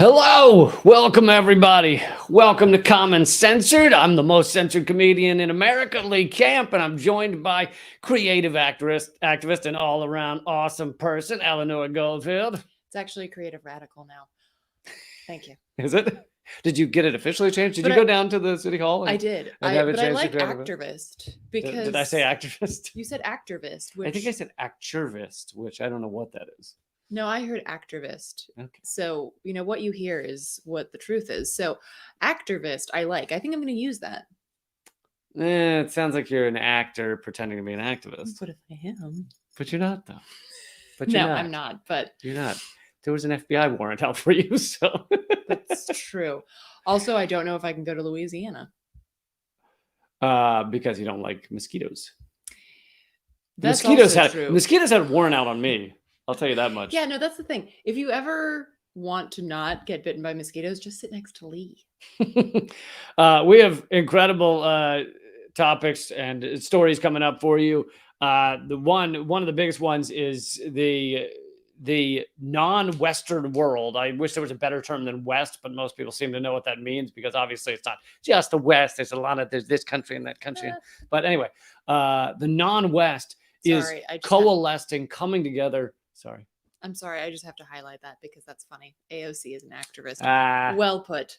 Hello, welcome everybody. Welcome to Common Censored. I'm the most censored comedian in America, Lee Camp, and I'm joined by creative activist and all-around awesome person, Eleanor Goldfield. It's actually creative radical now. Thank you. Is it? Did you get it officially changed? Did But you go down to the city hall? I did. and have it But I changed to like creative? activist because Did I say activist? you said activist, which I think I said activist, which I don't know what that is. no, I heard activist. Okay. So what you hear is what the truth is. So activist, I like. I think I'm going to use that. It sounds like you're an actor pretending to be an activist. But if I am, But you're not, though. But no, you're not. I'm not. But You're not. There was an FBI warrant out for you, so. that's true. Also, I don't know if I can go to Louisiana. Because you don't like mosquitoes. That's Mosquitoes also true. Mosquitoes had a warrant out on me. I'll tell you that much. Yeah, no, that's the thing. If you ever want to not get bitten by mosquitoes, just sit next to Lee. We have incredible topics and stories coming up for you. One of the biggest ones is the non-Western world. I wish there was a better term than West, but most people seem to know what that means because obviously it's not just the West. There's this country and that country. But anyway, the non-West is coalescing, coming together. Sorry. I'm sorry. I just have to highlight that because that's funny. AOC is an activist. Ah. Well put.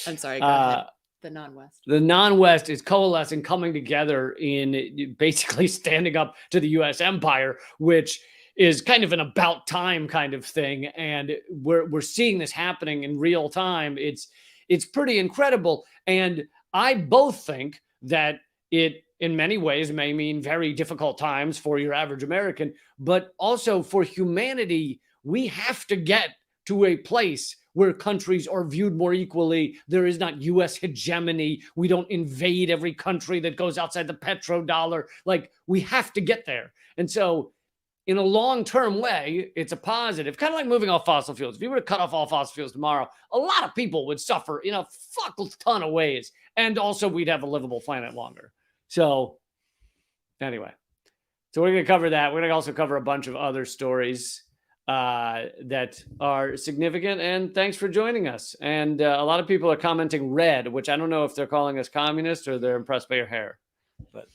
I'm sorry. Go ahead. The non-West. The non-West is coalescing, coming together in basically standing up to the U.S. empire, which is kind of an about time kind of thing. And we're seeing this happening in real time. It's pretty incredible. And I both think that it, in many ways, may mean very difficult times for your average American, but also for humanity. We have to get to a place where countries are viewed more equally. There is not U.S. hegemony. We don't invade every country that goes outside the petrodollar. Like, we have to get there. And so in a long-term way, it's a positive, kind of like moving off fossil fuels. If you were to cut off all fossil fuels tomorrow, a lot of people would suffer in a fuck ton of ways. And also we'd have a livable planet longer. So anyway, so we're going to cover that. We're going to also cover a bunch of other stories that are significant. And thanks for joining us. And a lot of people are commenting red, which I don't know if they're calling us communists or they're impressed by your hair. But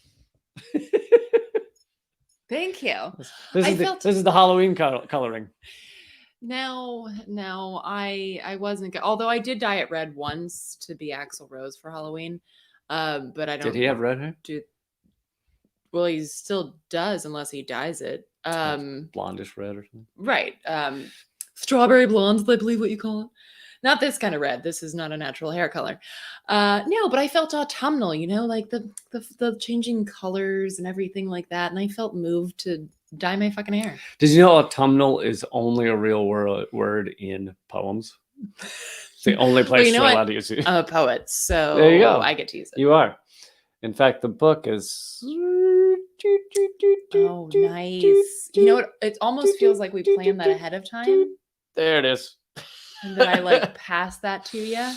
thank you. This is the Halloween coloring. No, I wasn't. Although I did dye it red once to be Axl Rose for Halloween. But I don't. Did he have red hair? Well, he still does unless he dyes it. Blondish red or something. Right. Strawberry blonde, I believe what you call it. Not this kind of red. This is not a natural hair color. No, but I felt autumnal, like the changing colors and everything like that. And I felt moved to dye my fucking hair. Did you know autumnal is only a real word in poems? It's the only place you're allowed to use it. I'm a poet, so there you go. I get to use it. You are. In fact, the book is... Oh, nice. It almost feels like we planned that ahead of time. There it is. And then I pass that to you.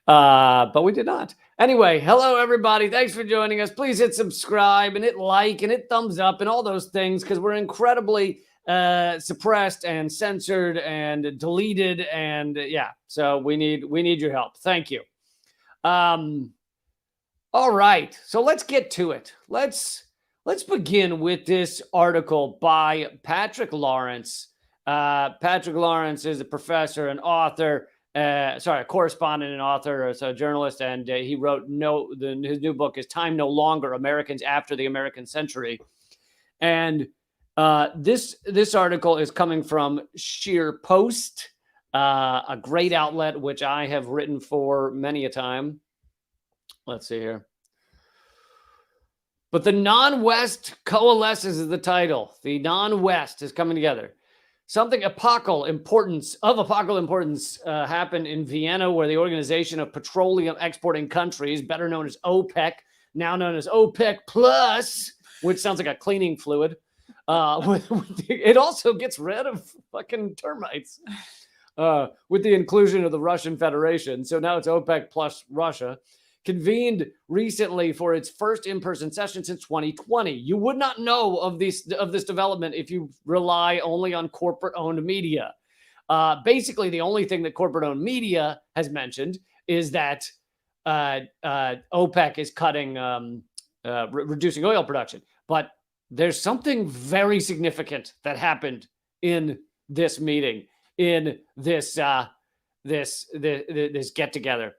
But we did not. Anyway, hello everybody. Thanks for joining us. Please hit subscribe and hit like and hit thumbs up and all those things because we're incredibly suppressed and censored and deleted and yeah. So we need your help. Thank you. All right. So let's get to it. Let's begin with this article by Patrick Lawrence. Patrick Lawrence is a professor and author, a correspondent and author, so a journalist, and he wrote his new book is Time No Longer, Americans After the American Century. And this article is coming from Sheer Post, a great outlet, which I have written for many a time. Let's see here. But the non-West coalesces is the title. The non-West is coming together. Something apocal importance happened in Vienna, where the Organization of Petroleum Exporting Countries, better known as OPEC, now known as OPEC Plus, which sounds like a cleaning fluid. It also gets rid of fucking termites with the inclusion of the Russian Federation. So now it's OPEC plus Russia. Convened recently for its first in-person session since 2020. You would not know of this development if you rely only on corporate-owned media. Basically, the only thing that corporate-owned media has mentioned is that OPEC is cutting, reducing oil production. But there's something very significant that happened in this meeting, in this this get together.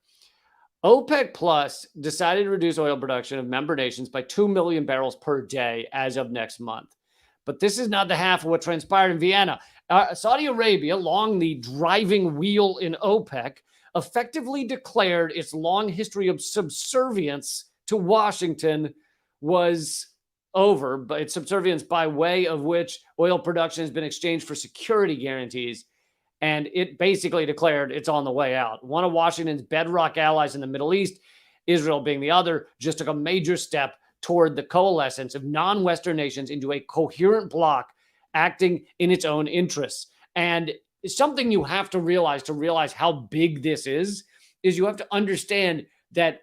OPEC Plus decided to reduce oil production of member nations by 2 million barrels per day as of next month. But this is not the half of what transpired in Vienna. Saudi Arabia, long the driving wheel in OPEC, effectively declared its long history of subservience to Washington was over, but its subservience by way of which oil production has been exchanged for security guarantees. And it basically declared it's on the way out. One of Washington's bedrock allies in the Middle East, Israel being the other, just took a major step toward the coalescence of non-Western nations into a coherent bloc acting in its own interests. And something you have to realize how big this is you have to understand that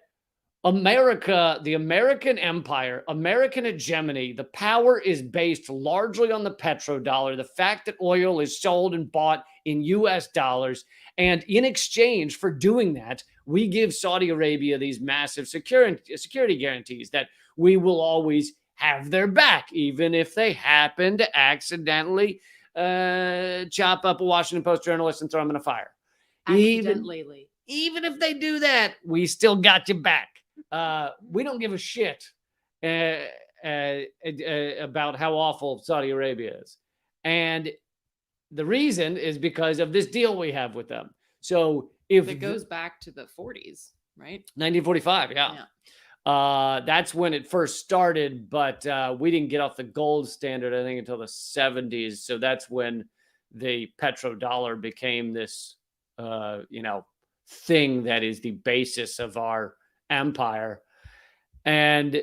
America, the American empire, American hegemony, the power is based largely on the petrodollar, the fact that oil is sold and bought in US dollars. And in exchange for doing that, we give Saudi Arabia these massive security guarantees that we will always have their back, even if they happen to accidentally chop up a Washington Post journalist and throw him in a fire. Accidentally. Even if they do that, we still got you back. We don't give a shit about how awful Saudi Arabia is. And the reason is because of this deal we have with them. So if it goes back to the 40s, right? 1945, yeah. That's when it first started, but we didn't get off the gold standard, I think, until the 70s. So that's when the petrodollar became this, thing that is the basis of our empire. And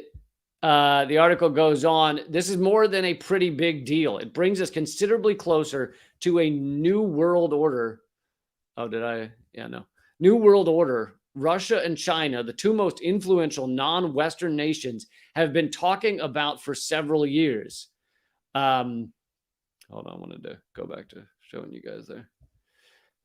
the article goes on, this is more than a pretty big deal. It brings us considerably closer to a new world order. New world order. Russia and China, the two most influential non-Western nations, have been talking about for several years. Hold on, I wanted to go back to showing you guys there.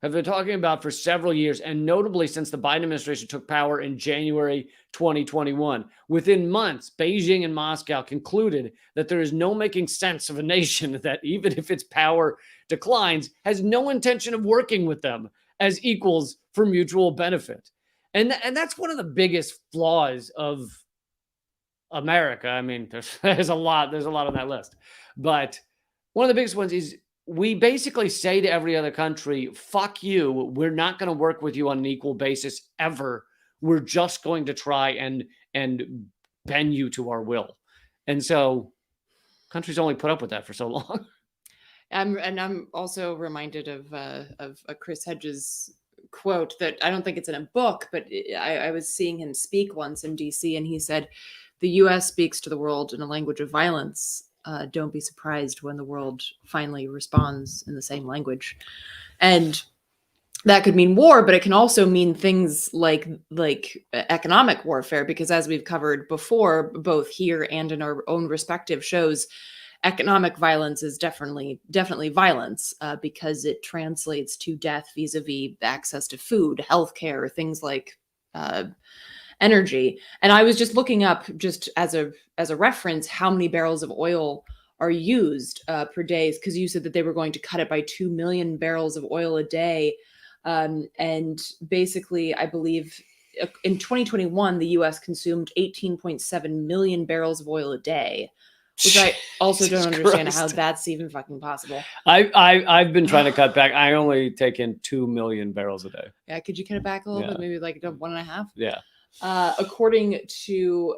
Have been talking about for several years, and notably since the Biden administration took power in January 2021. Within months, Beijing and Moscow concluded that there is no making sense of a nation that, even if its power declines, has no intention of working with them as equals for mutual benefit. And that's one of the biggest flaws of America. I mean, there's a lot on that list. But one of the biggest ones is we basically say to every other country, fuck you, we're not going to work with you on an equal basis ever. We're just going to try and bend you to our will. And so countries only put up with that for so long. I'm also reminded of a Chris Hedges quote that I don't think it's in a book, but I was seeing him speak once in DC, and he said, the US speaks to the world in a language of violence. Don't be surprised when the world finally responds in the same language. And that could mean war, but it can also mean things like economic warfare, because as we've covered before, both here and in our own respective shows, economic violence is definitely violence because it translates to death vis-a-vis access to food, healthcare, things like energy. And I was just looking up, just as a reference, how many barrels of oil are used per day, because you said that they were going to cut it by 2 million barrels of oil a day. And basically, I believe in 2021, the US consumed 18.7 million barrels of oil a day, which I also don't understand how that's even fucking possible. I've been trying to cut back. I only take in 2 million barrels a day. Yeah, could you cut it back a little bit? Maybe like 1.5? Yeah. According to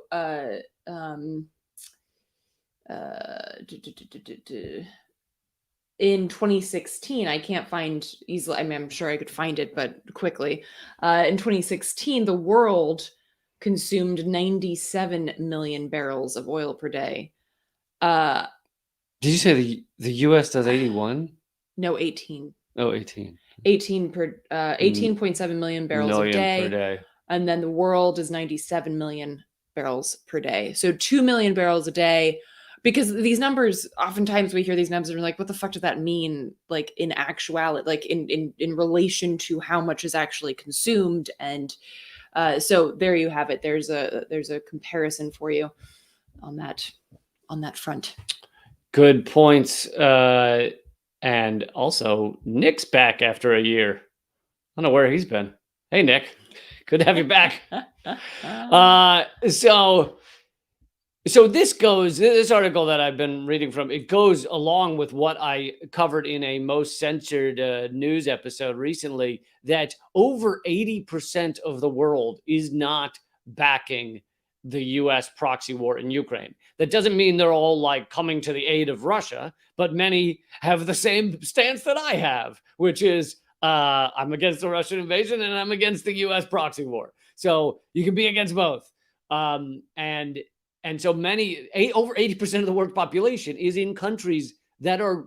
in 2016, I can't find easily. I mean, I'm sure I could find it, but quickly. In 2016, the world consumed 97 million barrels of oil per day. Did you say the US does 81? No, 18. Oh, 18. 18.7 million barrels a day. Per day. And then the world is 97 million barrels per day. So 2 million barrels a day because these numbers, oftentimes we hear these numbers and we're like, what the fuck does that mean? Like in actuality, like in relation to how much is actually consumed. And so there you have it. There's a comparison for you on that front. Good points. And also Nick's back after a year. I don't know where he's been. Hey, Nick, good to have you back. So this article that I've been reading from, it goes along with what I covered in a Most Censored news episode recently, that over 80% of the world is not backing the U.S. proxy war in Ukraine. That doesn't mean they're all like coming to the aid of Russia, but many have the same stance that I have, which is I'm against the Russian invasion and I'm against the U.S. proxy war. So you can be against both. And so over 80% of the world's population is in countries that are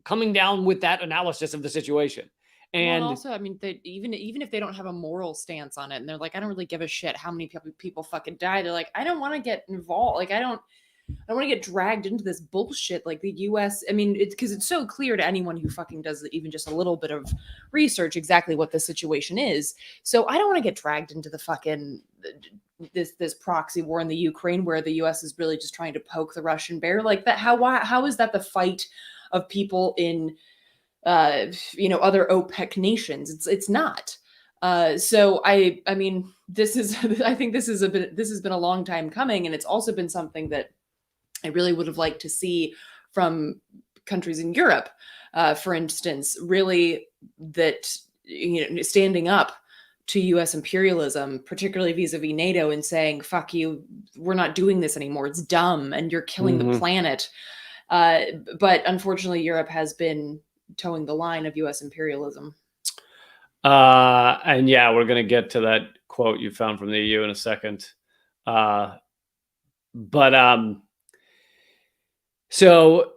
coming down with that analysis of the situation. And also, I mean, even if they don't have a moral stance on it, and they're like, I don't really give a shit how many people fucking die. They're like, I don't want to get involved. Like, I don't want to get dragged into this bullshit. Like the U.S. I mean, it's because it's so clear to anyone who fucking does even just a little bit of research exactly what the situation is. So I don't want to get dragged into the fucking this proxy war in the Ukraine, where the U.S. is really just trying to poke the Russian bear like that. How is that the fight of people in other OPEC nations? It's not. So I mean, this is I think this has been a long time coming, and it's also been something that I really would have liked to see from countries in Europe, for instance, really that standing up to U.S. imperialism, particularly vis-a-vis NATO, and saying, fuck you, we're not doing this anymore. It's dumb and you're killing the planet. But unfortunately, Europe has been towing the line of U.S. imperialism. And yeah, we're going to get to that quote you found from the EU in a second. So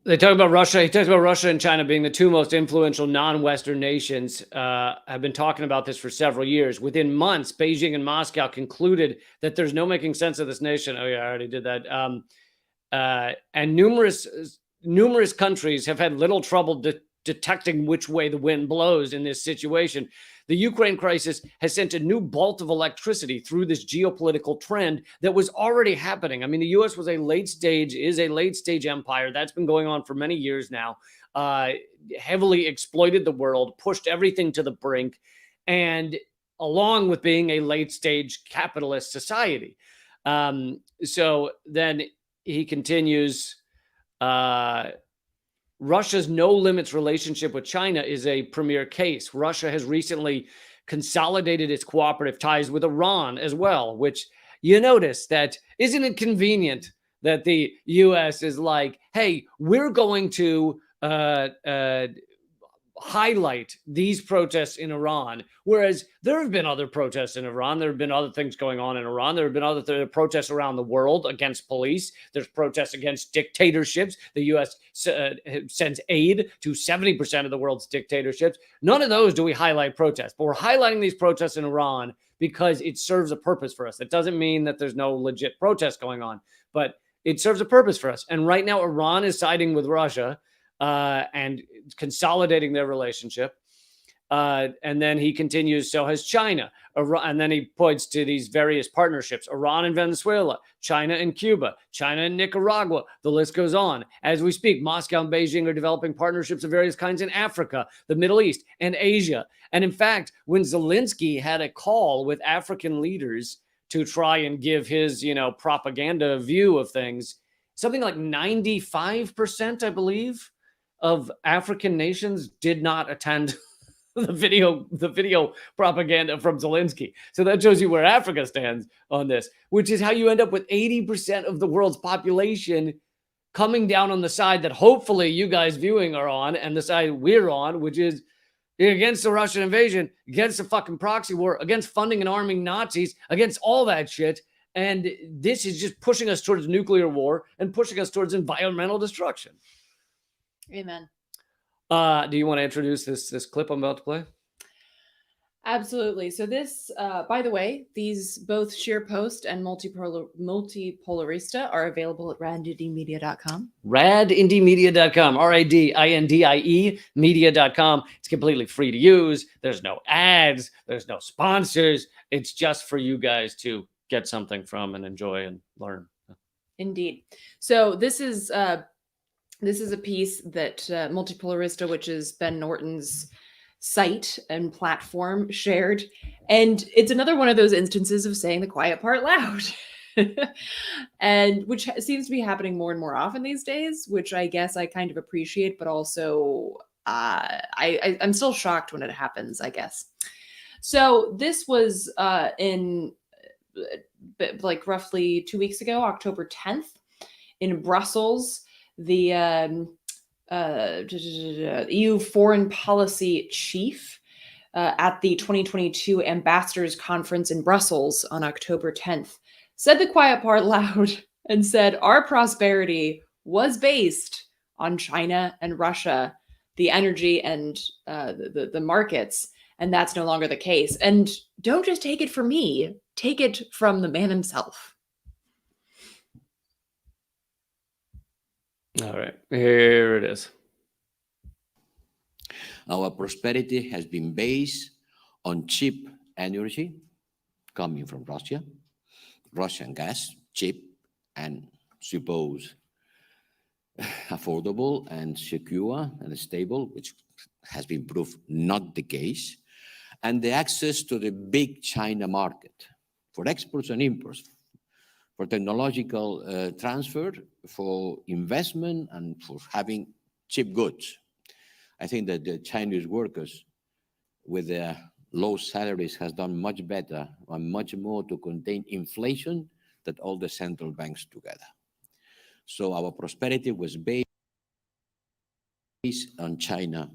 they talk about Russia. He talks about Russia and China being the two most influential non-Western nations. Have been talking about this for several years. Within months, Beijing and Moscow concluded that there's no making sense of this nation. Oh yeah, I already did that. And numerous countries have had little trouble detecting which way the wind blows in this situation. The Ukraine crisis has sent a new bolt of electricity through this geopolitical trend that was already happening. I mean, the U.S. is a late stage empire. That's been going on for many years now. Heavily exploited the world, pushed everything to the brink, and along with being a late stage capitalist society. So then he continues, Russia's no limits relationship with China is a premier case. Russia has recently consolidated its cooperative ties with Iran as well, which you notice that, isn't it convenient that the U.S. is like, hey, we're going to highlight these protests in Iran, whereas there have been other protests in Iran. There have been other things going on in Iran. There have been other protests around the world against police. There's protests against dictatorships. The U.S. sends aid to 70% of the world's dictatorships. None of those do we highlight protests, but we're highlighting these protests in Iran because it serves a purpose for us. It doesn't mean that there's no legit protests going on, but it serves a purpose for us. And right now, Iran is siding with Russia and consolidating their relationship. And then he continues, so has China. And then he points to these various partnerships: Iran and Venezuela, China and Cuba, China and Nicaragua. The list goes on. As we speak, Moscow and Beijing are developing partnerships of various kinds in Africa, the Middle East, and Asia. And in fact, when Zelensky had a call with African leaders to try and give his, propaganda view of things, something like 95%, I believe, of African nations did not attend the video propaganda from Zelensky. So that shows you where Africa stands on this, which is how you end up with 80% of the world's population coming down on the side that hopefully you guys viewing are on, and the side we're on, which is against the Russian invasion, against the fucking proxy war, against funding and arming Nazis, against all that shit. And this is just pushing us towards nuclear war and pushing us towards environmental destruction. Amen. Do you want to introduce this clip I'm about to play? Absolutely. So this, by the way, these both Sheer Post and Multipolarista are available at radindiemedia.com. Radindiemedia.com, RADINDIE media.com. It's completely free to use. There's no ads, there's no sponsors. It's just for you guys to get something from and enjoy and learn. Indeed. So this is a piece that Multipolarista, which is Ben Norton's site and platform, shared, and it's another one of those instances of saying the quiet part loud. And which seems to be happening more and more often these days, which I guess I kind of appreciate, but also I'm still shocked when it happens, I guess. So this was in like roughly 2 weeks ago, October 10th, in Brussels. The EU foreign policy chief at the 2022 Ambassadors Conference in Brussels on October 10th said the quiet part loud and said our prosperity was based on China and Russia, the energy and the markets, and that's no longer the case. And don't just take it from me, take it from the man himself. All right, here it is. Our prosperity has been based on cheap energy coming from Russia, Russian gas, cheap and suppose affordable and secure and stable, which has been proved not the case, and the access to the big China market for exports and imports, for technological transfer, for investment, and for having cheap goods. I think that the Chinese workers with their low salaries has done much better and much more to contain inflation than all the central banks together. So our prosperity was based on China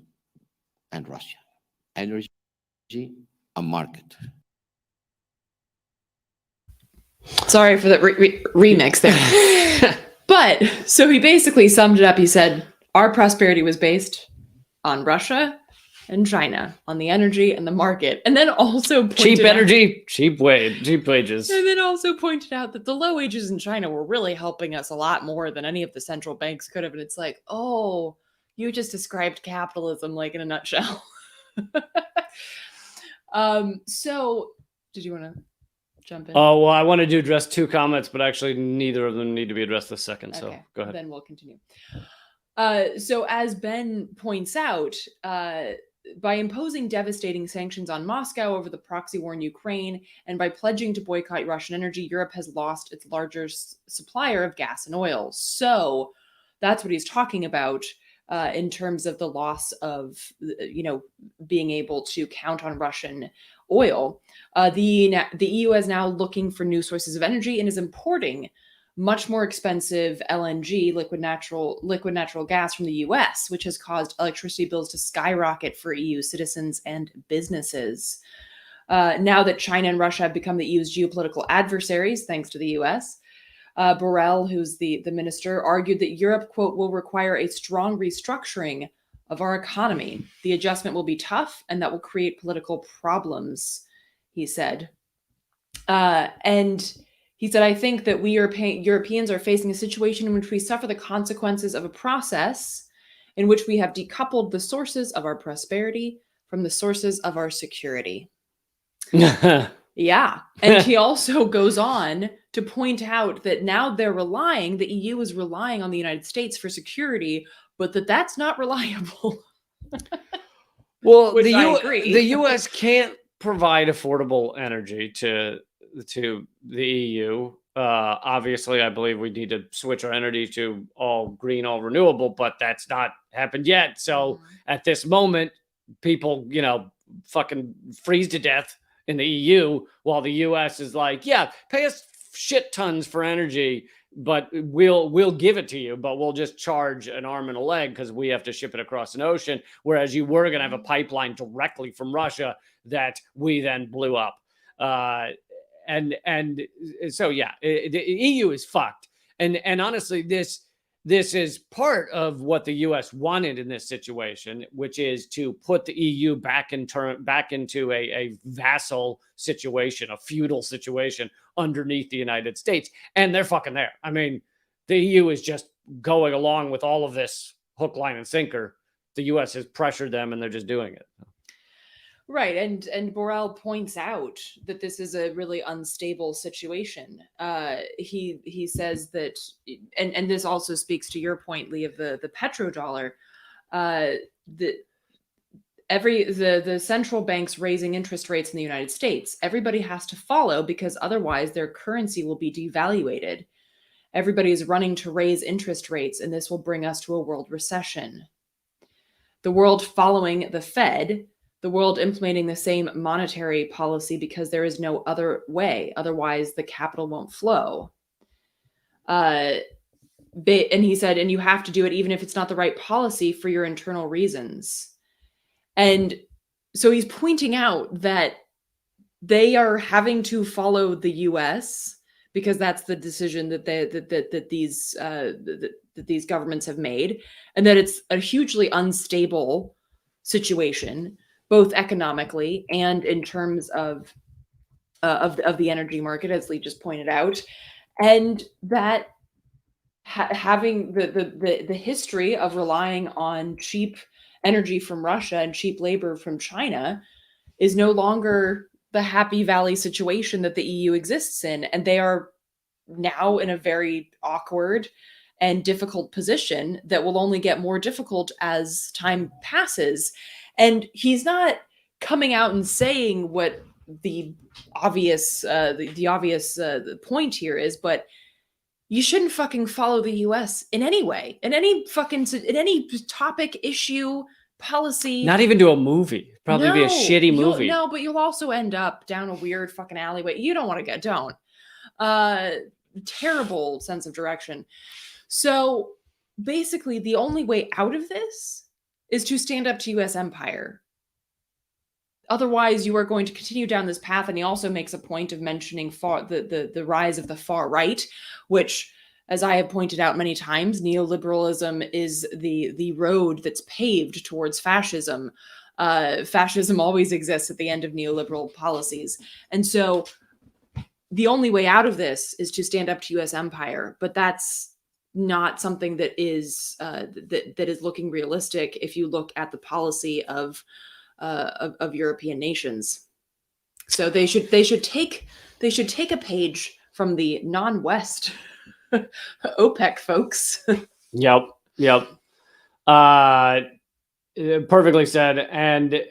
and Russia, energy and market. Sorry for the remix there. But so he basically summed it up. He said, our prosperity was based on Russia and China, on the energy and the market. And then also pointed cheap energy, cheap wages. And then also pointed out that the low wages in China were really helping us a lot more than any of the central banks could have. And it's like, oh, you just described capitalism like in a nutshell. So did you want to jump in? Oh, well, I wanted to address two comments, but actually neither of them need to be addressed this second. Okay, so go ahead. Then we'll continue. So as Ben points out, by imposing devastating sanctions on Moscow over the proxy war in Ukraine and by pledging to boycott Russian energy, Europe has lost its largest supplier of gas and oil. So that's what he's talking about in terms of the loss of, being able to count on Russian oil. The EU is now looking for new sources of energy and is importing much more expensive LNG, liquid natural gas from the US, which has caused electricity bills to skyrocket for EU citizens and businesses. Now that China and Russia have become the EU's geopolitical adversaries, thanks to the US, Borrell, who's the minister, argued that Europe, quote, will require a strong restructuring of our economy. The adjustment will be tough and that will create political problems, he said. And he said, I think that we Europeans are facing a situation in which we suffer the consequences of a process in which we have decoupled the sources of our prosperity from the sources of our security. Yeah. And he also goes on to point out that now the EU is relying on the United States for security, but that's not reliable. Well, the U.S. can't provide affordable energy to the EU. Obviously, I believe we need to switch our energy to all green, all renewable, but that's not happened yet. So at this moment, people, fucking freeze to death in the EU while the US is like, yeah, pay us shit tons for energy, but we'll give it to you, but we'll just charge an arm and a leg because we have to ship it across an ocean. Whereas you were going to have a pipeline directly from Russia that we then blew up. And so, yeah, the EU is fucked. And honestly, this is part of what the U.S. wanted in this situation, which is to put the EU back into a vassal situation, a feudal situation underneath the United States, and they're fucking there. I mean, the EU is just going along with all of this hook, line, and sinker. The U.S. has pressured them, and they're just doing it. Right, and Borrell points out that this is a really unstable situation. He says that, and this also speaks to your point, Lee, of the petrodollar. The central banks raising interest rates in the United States, everybody has to follow, because otherwise their currency will be devaluated. Everybody is running to raise interest rates, and this will bring us to a world recession. The world following the Fed, the world implementing the same monetary policy, because there is no other way. Otherwise, the capital won't flow. And he said, and you have to do it even if it's not the right policy for your internal reasons. And so he's pointing out that they are having to follow the U.S. because that's the decision that these governments have made, and that it's a hugely unstable situation, both economically and in terms of the energy market, as Lee just pointed out, and that having the history of relying on cheap energy from Russia and cheap labor from China is no longer the happy valley situation that the EU exists in, and they are now in a very awkward and difficult position that will only get more difficult as time passes. And he's not coming out and saying what the obvious point here is, but you shouldn't fucking follow the US in any way, in any topic, issue, policy. Not even to a movie. Probably be a shitty movie. No, but you'll also end up down a weird fucking alleyway. You don't want to don't. Terrible sense of direction. So basically, the only way out of this is to stand up to US empire. Otherwise, you are going to continue down this path. And he also makes a point of mentioning the rise of the far right, which, as I have pointed out many times, neoliberalism is the road that's paved towards fascism. Fascism always exists at the end of neoliberal policies. And so the only way out of this is to stand up to US empire. But that's not something that is looking realistic if you look at the policy of European nations. So they should take a page from the non-West OPEC folks. Yep. Perfectly said. And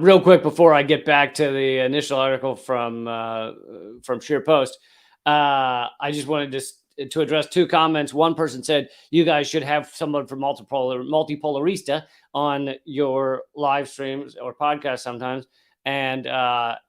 real quick before I get back to the initial article from Sheer Post, I just wanted to address two comments. One person said, you guys should have someone from Multipolarista on your live streams or podcasts sometimes. And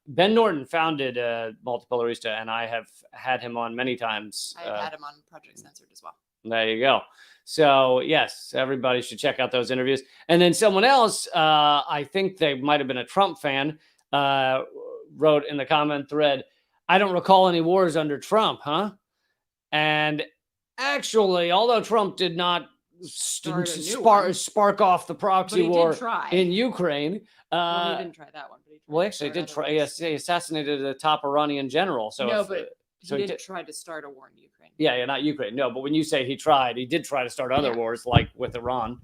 Ben Norton founded Multipolarista, and I have had him on many times. I've had him on Project Censored as well. There you go. So, yes, everybody should check out those interviews. And then someone else, I think they might have been a Trump fan, wrote in the comment thread, I don't recall any wars under Trump, huh? And actually, although Trump did not spark off the proxy war in Ukraine. Well, he didn't try that one. But he actually did try. Yes, he assassinated the top Iranian general. So no, but he didn't try to start a war in Ukraine. Yeah, not Ukraine. No, but when you say he did try to start other wars, like with Iran.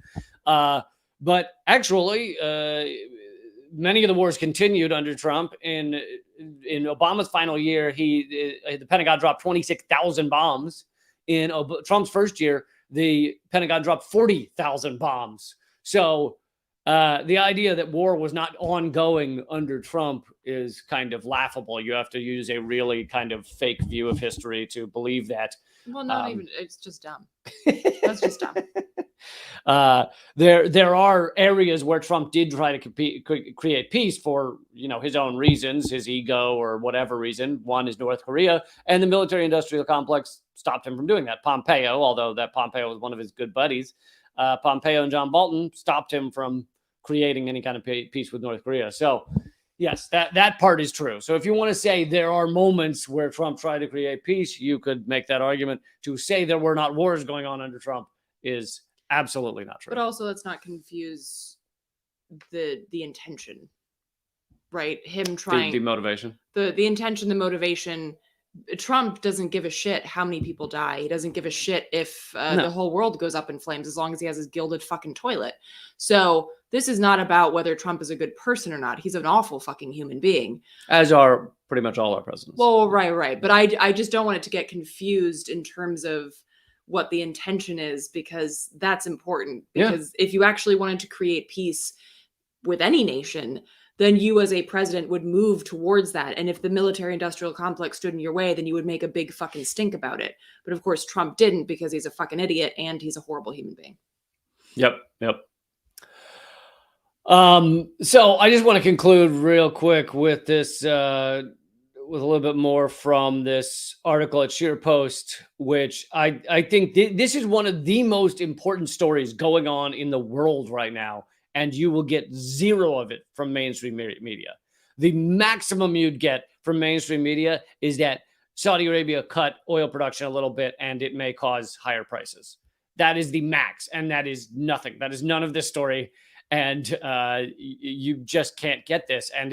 But actually, many of the wars continued under Trump. In Obama's final year, the Pentagon dropped 26,000 bombs. In Trump's first year, the Pentagon dropped 40,000 bombs. So the idea that war was not ongoing under Trump is kind of laughable. You have to use a really kind of fake view of history to believe that. Well, not even. It's just dumb. That's just dumb. There are areas where Trump did try to create peace for his own reasons, his ego or whatever reason. One is North Korea, and the military-industrial complex stopped him from doing that. Pompeo, although that Pompeo was one of his good buddies, Pompeo and John Bolton stopped him from creating any kind of peace with North Korea. So Yes, that part is true. So if you want to say there are moments where Trump tried to create peace, you could make that argument. To say there were not wars going on under Trump is absolutely not true. But also, let's not confuse the intention, right? Him trying the motivation. the intention, the motivation. Trump doesn't give a shit how many people die. He doesn't give a shit if the whole world goes up in flames, as long as he has his gilded fucking toilet. So this is not about whether Trump is a good person or not. He's an awful fucking human being. As are pretty much all our presidents. Well, right. But I just don't want it to get confused in terms of what the intention is, because that's important. Because if you actually wanted to create peace with any nation, then you as a president would move towards that. And if the military industrial complex stood in your way, then you would make a big fucking stink about it. But of course, Trump didn't, because he's a fucking idiot and he's a horrible human being. Yep. So I just want to conclude real quick with this, with a little bit more from this article at Sheer Post, which I think this is one of the most important stories going on in the world right now. And you will get zero of it from mainstream media. The maximum you'd get from mainstream media is that Saudi Arabia cut oil production a little bit and it may cause higher prices. That is the max, and that is nothing. That is none of this story, and you just can't get this. And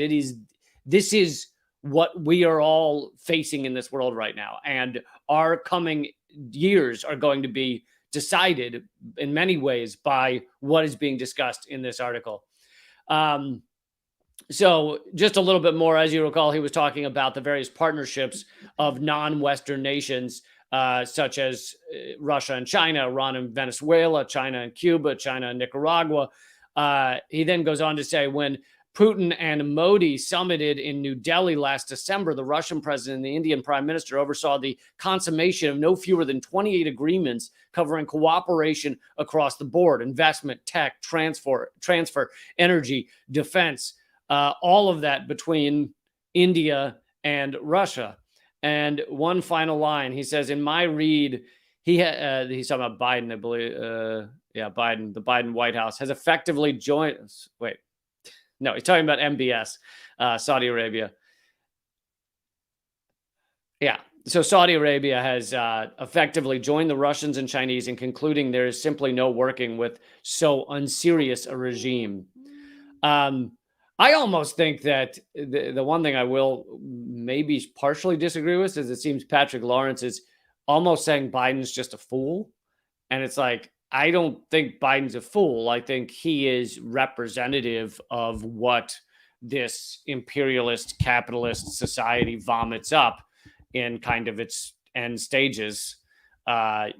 this is what we are all facing in this world right now, and our coming years are going to be decided in many ways by what is being discussed in this article. So just a little bit more, as you recall, he was talking about the various partnerships of non-Western nations, such as Russia and China, Iran and Venezuela, China and Cuba, China and Nicaragua. He then goes on to say, when Putin and Modi summited in New Delhi last December, the Russian president and the Indian prime minister oversaw the consummation of no fewer than 28 agreements covering cooperation across the board: investment, tech, transfer, energy, defense, all of that between India and Russia. And one final line, he says, in my read, he's talking about Biden, I believe. Biden, the Biden White House has effectively joined. Wait. No, he's talking about MBS, Saudi Arabia. Yeah, so Saudi Arabia has effectively joined the Russians and Chinese in concluding there is simply no working with so unserious a regime. I almost think that the one thing I will maybe partially disagree with is it seems Patrick Lawrence is almost saying Biden's just a fool. And it's like, I don't think Biden's a fool. I think he is representative of what this imperialist capitalist society vomits up in kind of its end stages.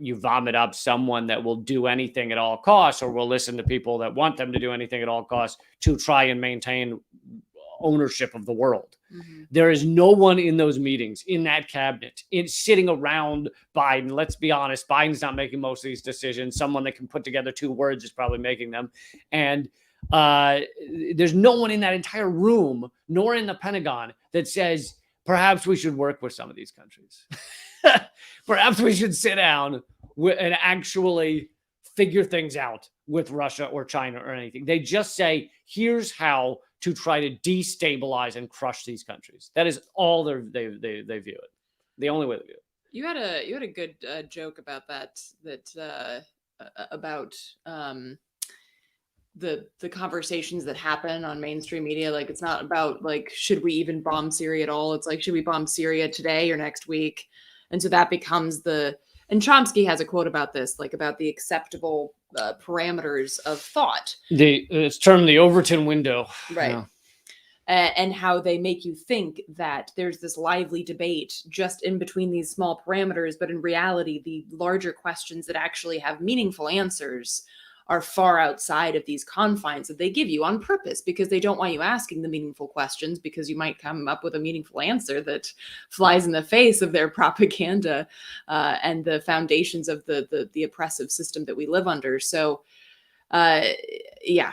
You vomit up someone that will do anything at all costs, or will listen to people that want them to do anything at all costs to try and maintain ownership of the world. Mm-hmm. There is no one in those meetings, in that cabinet, sitting around Biden. Let's be honest, Biden's not making most of these decisions. Someone that can put together 2 words is probably making them. And there's no one in that entire room, nor in the Pentagon, that says, perhaps we should work with some of these countries. Perhaps we should sit down and actually figure things out with Russia or China or anything. They just say, here's how to try to destabilize and crush these countries. That is all they view it. The only way they view it. You had a good joke about that about the conversations that happen on mainstream media. Like, it's not about like, should we even bomb Syria at all? It's like, should we bomb Syria today or next week? And so that becomes and Chomsky has a quote about this, like about the acceptable parameters of thought. It's termed the Overton window. Right. Yeah. And how they make you think that there's this lively debate just in between these small parameters. But in reality, the larger questions that actually have meaningful answers are far outside of these confines that they give you on purpose, because they don't want you asking the meaningful questions, because you might come up with a meaningful answer that flies in the face of their propaganda and the foundations of the oppressive system that we live under. So, yeah.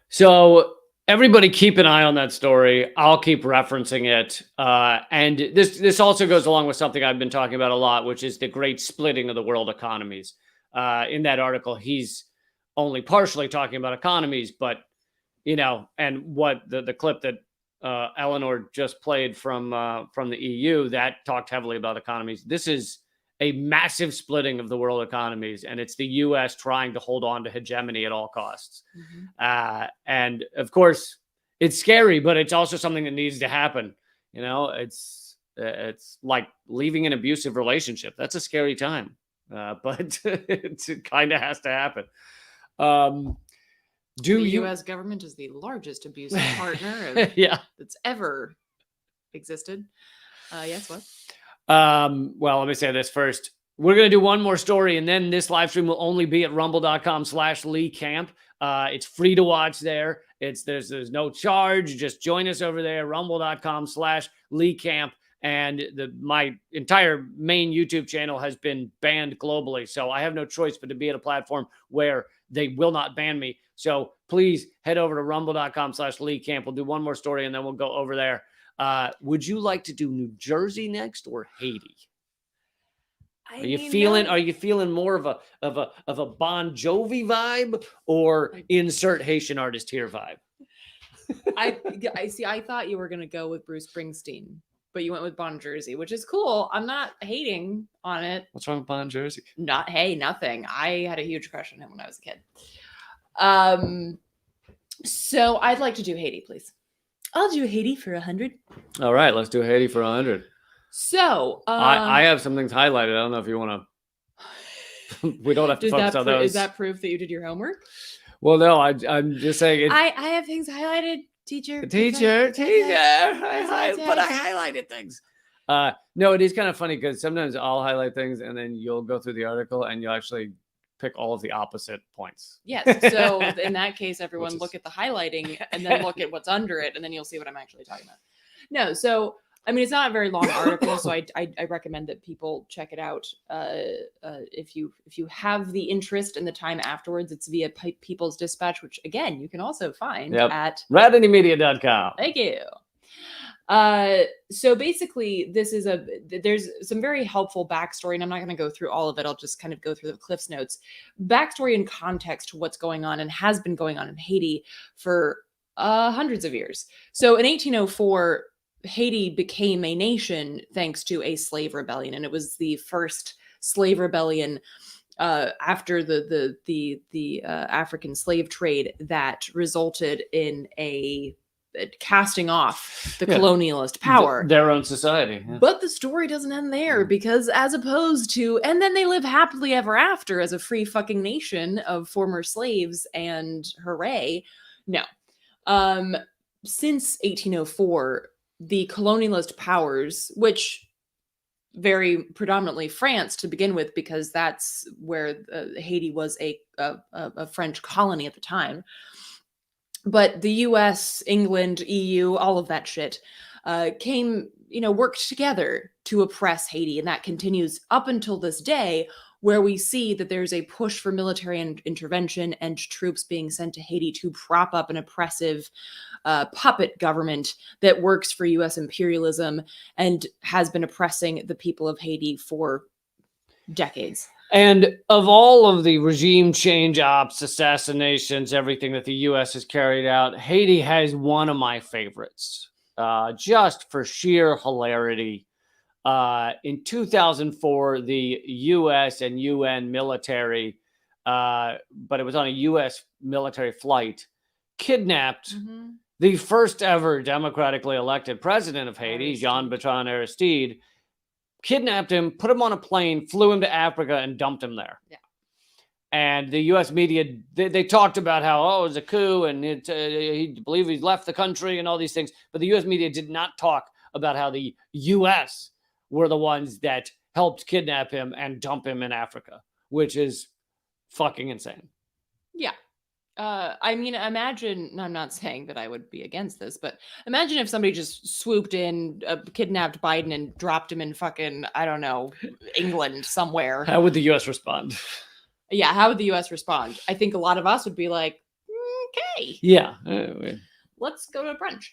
So everybody keep an eye on that story. I'll keep referencing it. And this also goes along with something I've been talking about a lot, which is the great splitting of the world economies. In that article, he's only partially talking about economies, but and what the clip that Eleanor just played from the EU that talked heavily about economies. This is a massive splitting of the world economies, and it's the U.S. trying to hold on to hegemony at all costs. And of course, it's scary, but it's also something that needs to happen. It's like leaving an abusive relationship. That's a scary time, but it kind of has to happen. The U.S. government is the largest abusive partner that's ever existed. Yes, what? Well, let me say this first. We're going to do one more story, and then this live stream will only be at rumble.com/Lee Camp. It's free to watch there. There's no charge. Just join us over there, rumble.com/Lee Camp. And my entire main YouTube channel has been banned globally. So I have no choice but to be at a platform where they will not ban me. So please head over to rumble.com/Lee Camp. We'll do one more story and then we'll go over there. Would you like to do New Jersey next or Haiti? Are you feeling more of a Bon Jovi vibe or insert Haitian artist here vibe? I see. I thought you were going to go with Bruce Springsteen, but you went with Bon Jersey, which is cool. I'm not hating on it. What's wrong with Bon Jersey? Nothing. I had a huge crush on him when I was a kid. So I'd like to do Haiti, please. I'll do Haiti for 100. All right, let's do Haiti for 100. So I have some things highlighted. I don't know if you want to. We don't have to focus on those. Is that proof that you did your homework? Well, no. I'm just saying. I have things highlighted. Teacher. But I highlighted things. No, it is kind of funny because sometimes I'll highlight things and then you'll go through the article and you'll actually pick all of the opposite points. Yes. So in that case, everyone look at the highlighting and then look at what's under it, and then you'll see what I'm actually talking about. No, so I mean, it's not a very long article, so I recommend that people check it out. If you have the interest and the time afterwards, it's via People's Dispatch, which again you can also find at radanymedia.com. Thank you. So basically, there's some very helpful backstory, and I'm not going to go through all of it. I'll just kind of go through the Cliff's Notes. Backstory and context to what's going on and has been going on in Haiti for hundreds of years. So in 1804, Haiti became a nation thanks to a slave rebellion, and it was the first slave rebellion after the African slave trade that resulted in a casting off the colonialist power, their own society. Yeah. But the story doesn't end there, because as opposed to, and then they live happily ever after as a free fucking nation of former slaves, and hooray. No. Since 1804, the colonialist powers, which very predominantly France to begin with, because that's where Haiti was a French colony at the time. But the US, England, EU, all of that shit worked together to oppress Haiti. And that continues up until this day, where we see that there's a push for military intervention and troops being sent to Haiti to prop up an oppressive puppet government that works for US imperialism and has been oppressing the people of Haiti for decades. And of all of the regime change ops, assassinations, everything that the U.S. has carried out, Haiti has one of my favorites, just for sheer hilarity. In 2004, the U.S. and UN military, but it was on a U.S. military flight, kidnapped the first ever democratically elected president of Haiti, Jean-Bertrand Aristide. Kidnapped him, put him on a plane, flew him to Africa, and dumped him there. Yeah. And the U.S. media, they talked about how, it was a coup, and he believed he's left the country and all these things. But the U.S. media did not talk about how the U.S. were the ones that helped kidnap him and dump him in Africa, which is fucking insane. Yeah. I mean, imagine, I'm not saying that I would be against this, but imagine if somebody just swooped in, kidnapped Biden and dropped him in fucking, I don't know, England somewhere. How would the U.S. respond? Yeah, how would the U.S. respond? I think a lot of us would be like, okay. Yeah. Let's go to brunch.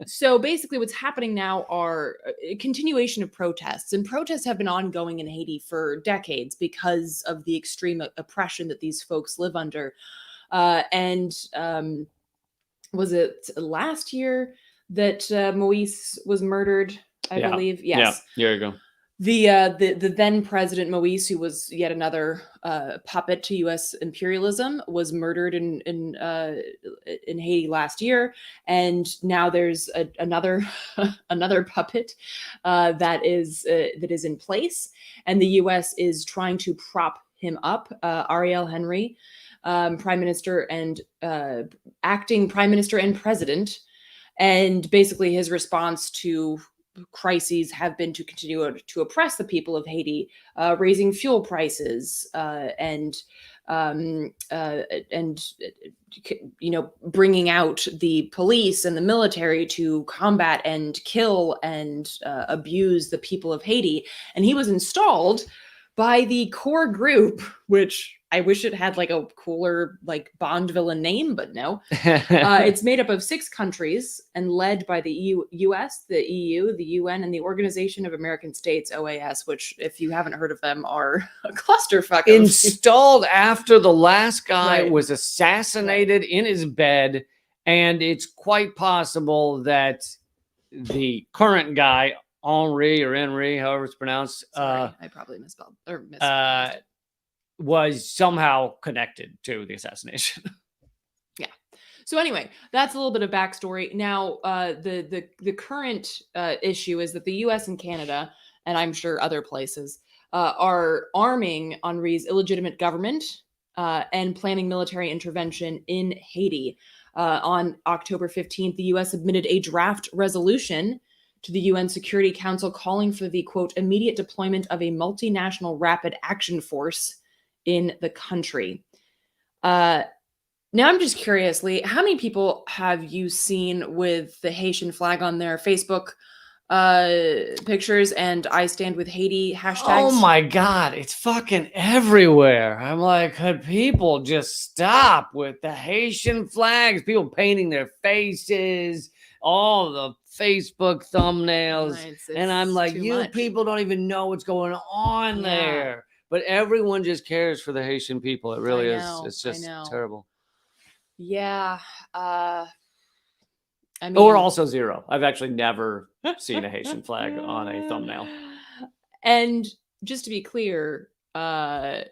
So basically what's happening now are a continuation of protests, and protests have been ongoing in Haiti for decades because of the extreme oppression that these folks live under. And was it last year that Moise was murdered? I Yeah. believe. Yeah, Yes. there you go. The then president Moise, who was yet another puppet to U.S. imperialism, was murdered in Haiti last year, and now there's another another puppet that is in place, and the U.S. is trying to prop him up. Ariel Henry, prime minister and acting prime minister and president, and basically his response to crises have been to continue to oppress the people of Haiti, raising fuel prices and bringing out the police and the military to combat and kill and abuse the people of Haiti. And he was installed by the core group, which I wish it had like a cooler like Bond villain name, but no. It's made up of 6 countries and led by the US, the EU, the UN, and the Organization of American States, OAS, which, if you haven't heard of them, are a clusterfuck. Installed after the last guy Right. was assassinated in his bed, and it's quite possible that the current guy, Henry, however it's pronounced, Sorry, I probably misspelled or mispronounced it. was somehow connected to the assassination. So anyway, that's a little bit of backstory. Now, the current issue is that the U.S. and Canada, and I'm sure other places, are arming Henri's illegitimate government and planning military intervention in Haiti. On October 15th, the U.S. submitted a draft resolution to the UN Security Council calling for the, quote, immediate deployment of a multinational rapid action force in the country. Now, I'm just curious, Lee, how many people have you seen with the Haitian flag on their Facebook pictures and I stand with Haiti hashtags? Oh my God, it's fucking everywhere. I'm like, could people just stop with the Haitian flags? People painting their faces, all the Facebook thumbnails. And I'm like, you people don't even know what's going on there. But everyone just cares for the Haitian people. It really is. It's just terrible. Yeah. I mean, or also zero. I've actually never seen a Haitian flag on a thumbnail. And just to be clear, the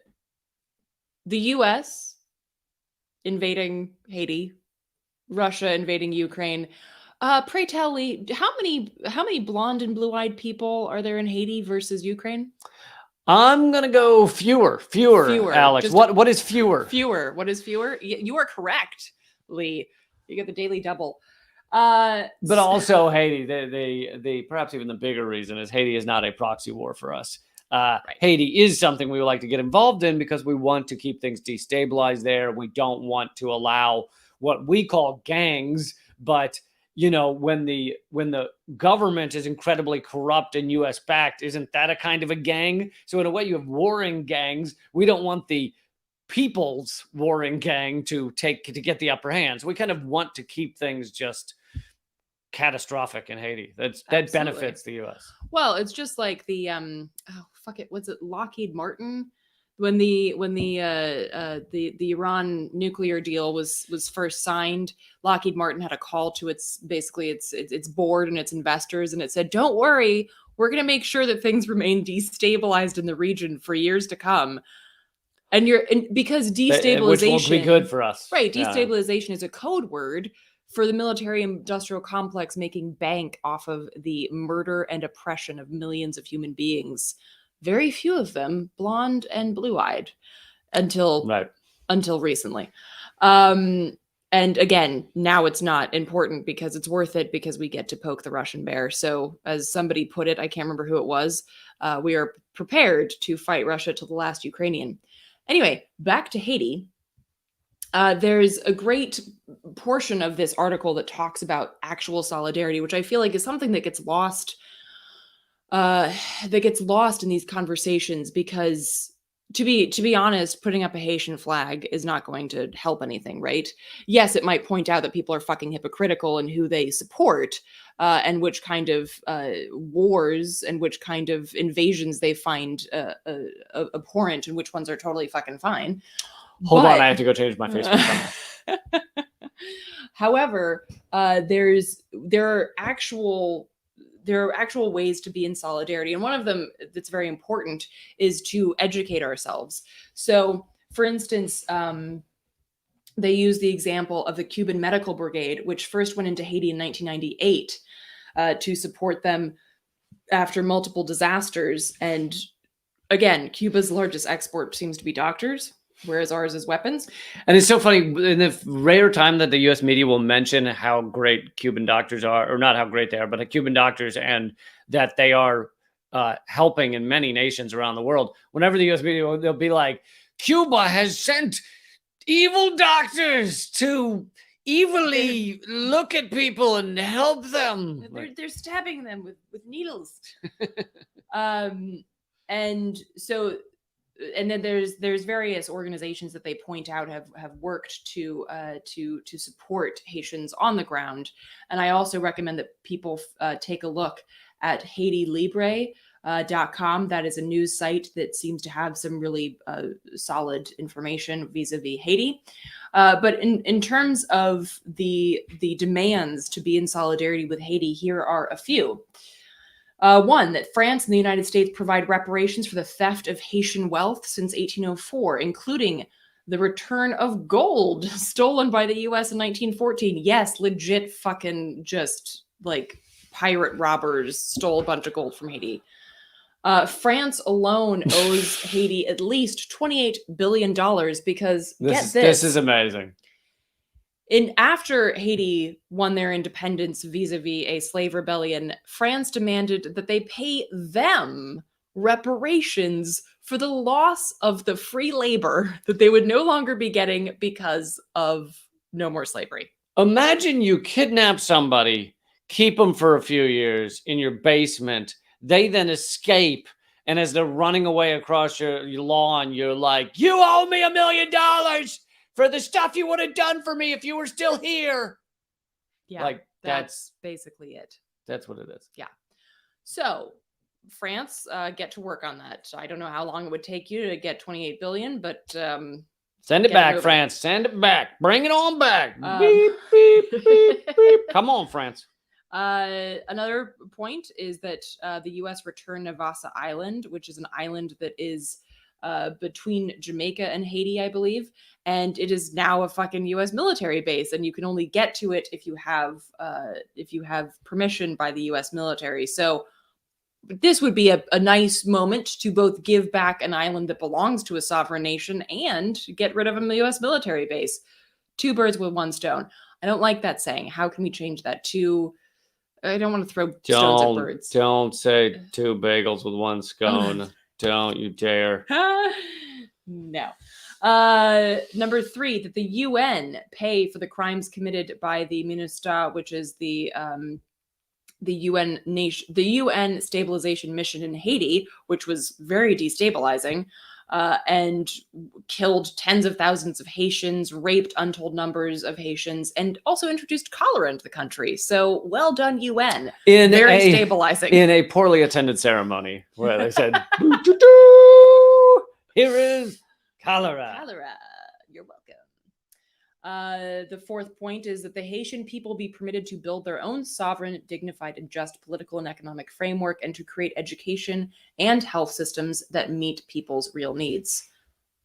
US invading Haiti, Russia invading Ukraine. Pray tell, Lee, how many blonde and blue-eyed people are there in Haiti versus Ukraine? I'm gonna go fewer, Alex. What is fewer? Fewer. What is fewer? You are correct, Lee. You get the daily double. But also Haiti. The perhaps even the bigger reason is Haiti is not a proxy war for us. Right. Haiti is something we would like to get involved in because we want to keep things destabilized there. We don't want to allow what we call gangs, but you know, when the government is incredibly corrupt and US backed, isn't that a kind of a gang? So in a way, you have warring gangs. We don't want the people's warring gang to get the upper hand. So we kind of want to keep things just catastrophic in Haiti. That benefits the US. Well, it's just like the what's it, Lockheed Martin? When the Iran nuclear deal was first signed, Lockheed Martin had a call to its board and its investors, and it said, "Don't worry, we're going to make sure that things remain destabilized in the region for years to come." Because destabilization, which will be good for us, right? Destabilization is a code word for the military-industrial complex making bank off of the murder and oppression of millions of human beings. Very few of them blonde and blue-eyed until recently. And again, now it's not important because it's worth it because we get to poke the Russian bear. So as somebody put it, I can't remember who it was, we are prepared to fight Russia to the last Ukrainian. Anyway, back to Haiti. There's a great portion of this article that talks about actual solidarity, which I feel like is something that gets lost in these conversations, because to be honest, putting up a Haitian flag is not going to help anything, right? Yes, it might point out that people are fucking hypocritical in who they support, and which kind of wars and which kind of invasions they find abhorrent and which ones are totally fucking fine. Hold on, But- I have to go change my Facebook comment. However, there are actual ways to be in solidarity, and one of them that's very important is to educate ourselves. So, for instance, they use the example of the Cuban Medical Brigade, which first went into Haiti in 1998 to support them after multiple disasters. And again, Cuba's largest export seems to be doctors, whereas ours is weapons. And it's so funny, in the rare time that the U.S. media will mention how great Cuban doctors are, or not how great they are, but the Cuban doctors, and that they are helping in many nations around the world, whenever the U.S. media, they'll be like, Cuba has sent evil doctors to evilly look at people and help them. They're stabbing them with needles. And so, and then there's various organizations that they point out have worked to support Haitians on the ground. And I also recommend that people take a look at HaitiLibre.com. That is a news site that seems to have some really solid information vis-a-vis Haiti. But in terms of the demands to be in solidarity with Haiti, here are a few. One, that France and the United States provide reparations for the theft of Haitian wealth since 1804, including the return of gold stolen by the U.S. in 1914. Yes, legit fucking just like pirate robbers stole a bunch of gold from Haiti. France alone owes Haiti at least $28 billion because, this is amazing. After Haiti won their independence vis-a-vis a slave rebellion, France demanded that they pay them reparations for the loss of the free labor that they would no longer be getting because of no more slavery. Imagine you kidnap somebody, keep them for a few years in your basement. They then escape. And as they're running away across your lawn, you're like, you owe me $1 million for the stuff you would have done for me if you were still here. Yeah, like that's basically it. That's what it is. Yeah. So France, get to work on that. I don't know how long it would take you to get 28 billion, but send it get back, moving. France. Send it back. Bring it on back. Beep, beep, beep, beep. Come on, France. Another point is that the U.S. returned Navassa Island, which is an island that is between Jamaica and Haiti, I believe, and it is now a fucking U.S. military base, and you can only get to it if you have permission by the U.S. military. So this would be a nice moment to both give back an island that belongs to a sovereign nation and get rid of a U.S. military base. Two birds with one stone. I don't like that saying. How can we change that to? I don't want to throw stones at birds. Don't say two bagels with one scone. Don't you dare. No. Number 3, that the UN pay for the crimes committed by the MINUSTAH, which is the UN stabilization mission in Haiti, which was very destabilizing, and killed tens of thousands of Haitians, raped untold numbers of Haitians, and also introduced cholera into the country. So well done, UN. Very stabilizing. In a poorly attended ceremony where they said, "Boo-doo-doo, here is cholera." Cholera. You're welcome. The 4th point is that the Haitian people be permitted to build their own sovereign, dignified, and just political and economic framework, and to create education and health systems that meet people's real needs.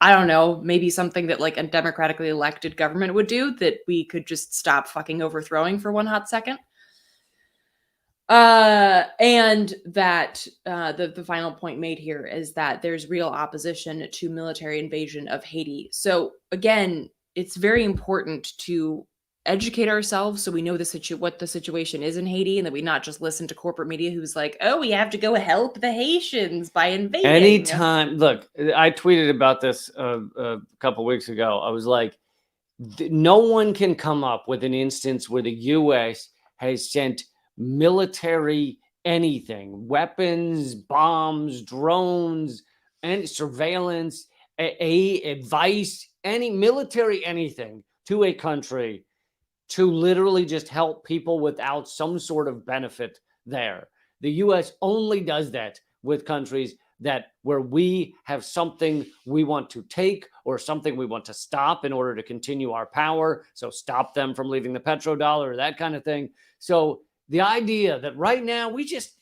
I don't know, maybe something that like a democratically elected government would do that we could just stop fucking overthrowing for one hot second. And that the final point made here is that there's real opposition to military invasion of Haiti. So again, it's very important to educate ourselves so we know what the situation is in Haiti, and that we not just listen to corporate media who's like, oh, we have to go help the Haitians by invading. Anytime, look, I tweeted about this a couple weeks ago. I was like, no one can come up with an instance where the U.S. has sent military anything, weapons, bombs, drones, and surveillance, advice, any military anything to a country to literally just help people without some sort of benefit there. The U.S. only does that with countries that where we have something we want to take or something we want to stop in order to continue our power. So stop them from leaving the petrodollar or that kind of thing. So the idea that right now we just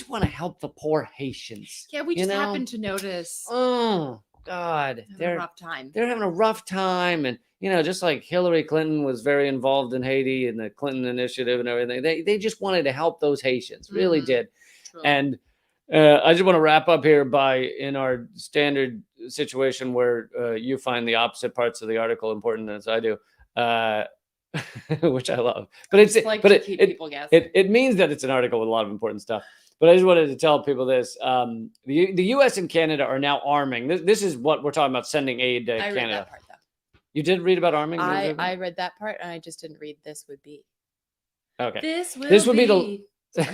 want to help the poor Haitians. Yeah, we you just know? happened to notice Oh God, having a rough time. they're having a rough time, and just like Hillary Clinton was very involved in Haiti and the Clinton Initiative and everything, they just wanted to help those Haitians, really Mhm. did. True. And I just want to wrap up here by, in our standard situation where you find the opposite parts of the article important as I do, which I love. But it's Just like but to it, keep it, people guessing. it means that it's an article with a lot of important stuff. But I just wanted to tell people this: the U.S. and Canada are now arming. This is what we're talking about: sending aid to I read Canada. that part though. You did read about arming? I read that part and I just didn't read this would be. Okay. This would be be. the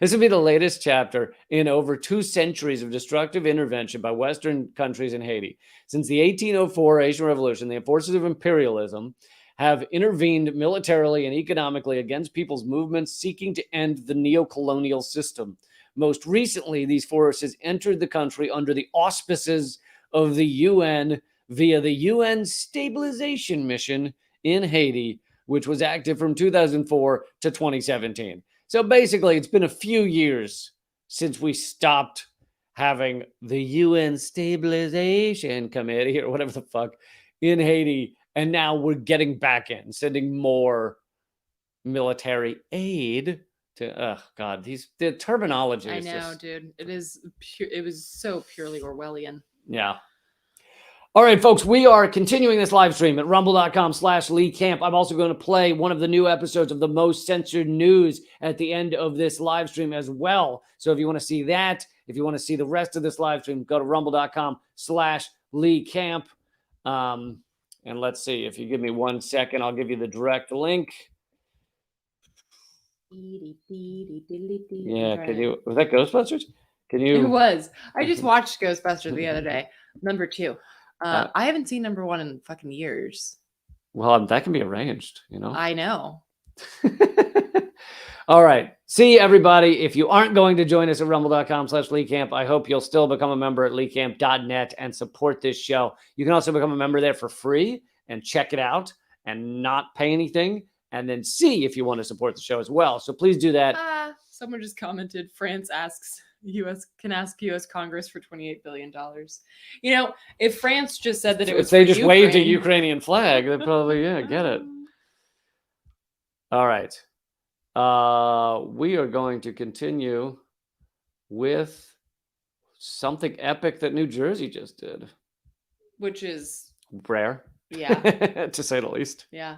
this would be the latest chapter in over 2 centuries of destructive intervention by Western countries in Haiti. Since the 1804 Haitian Revolution, the forces of imperialism have intervened militarily and economically against people's movements seeking to end the neo-colonial system. Most recently, these forces entered the country under the auspices of the UN via the UN Stabilization Mission in Haiti, which was active from 2004 to 2017. So basically, it's been a few years since we stopped having the UN Stabilization Committee or whatever the fuck in Haiti. And now we're getting back in, sending more military aid to, oh God, the terminology I is know, just, dude. It was so purely Orwellian. yeah. All right, folks, we are continuing this live stream at rumble.com/Lee Camp. I'm also going to play one of the new episodes of the Most Censored News at the end of this live stream as well. So if you want to see that, if you want to see the rest of this live stream, go to rumble.com/Lee Camp. And let's see, if you give me 1 second, I'll give you the direct link. Yeah, can you, was that Ghostbusters? Can It you? was. I just watched Ghostbusters the other day. Number 2. I haven't seen number 1 in fucking years. Well, that can be arranged, I know. All right. See everybody. If you aren't going to join us at rumble.com/Lee Camp, I hope you'll still become a member at leecamp.net and support this show. You can also become a member there for free and check it out and not pay anything, and then see if you want to support the show as well. So please do that. Someone just commented, France can ask U.S. Congress for $28 billion. If France just said that it was If they for just waved a Ukraine- Ukrainian flag, they'd probably, get it. All right. We are going to continue with something epic that New Jersey just did. Which is, Rare, yeah, to say the least. yeah.